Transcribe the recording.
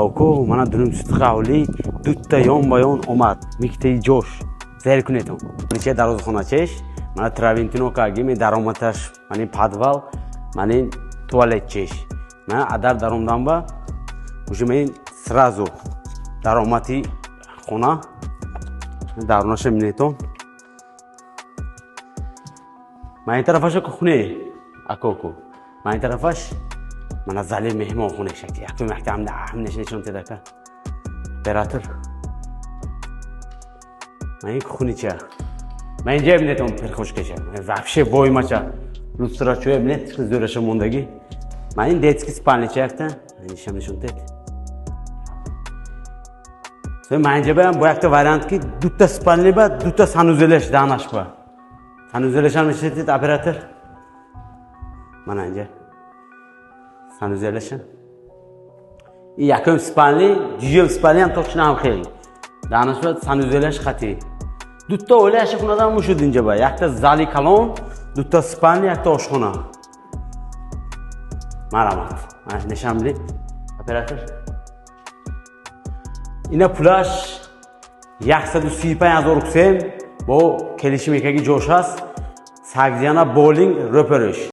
Oku mana durumsiz qavli dutta yon omad miktai josh zehir kunetum. Niche darozxonachesh mana Traventino kagi me daromadаш mani подвал mani туалетчеш. Mana aдар даромдам ба уже мен сразу даромати хона даронаш минетум. Ман тарафаш кухне акоку. Ман тарафаш mana zali mehmon xona shakli. Yaktu mahkamda ahmnesh nechon tedaka. Operator. Mana kuxnicha. Men jeb netom perxosh kesha. Вообще boymacha. Lustrachoy bilet qizdo'rasha mondagi. Mana detski spalnicha yakta. Nisham nechon tet. So men jeba bu yakta variant ki dutta spalni ba dutta sanuzelash danash ba. Sanuzelash ham ishlatet operator. Mana anja. Sanuzelash. Yakum spalni, dual spalni ham to'qishni ham xel. Danash ba sanuzelash xati. Dutta o'ylash xonadan mushu dinja ba. Yakta zali kalon, dutta spalni, yakta oshxona. Maramat. Mana nishamli operator. Ina flash 135 ruksem bu kelishim ekagi josh hast. Sagziyana bowling röpörüş.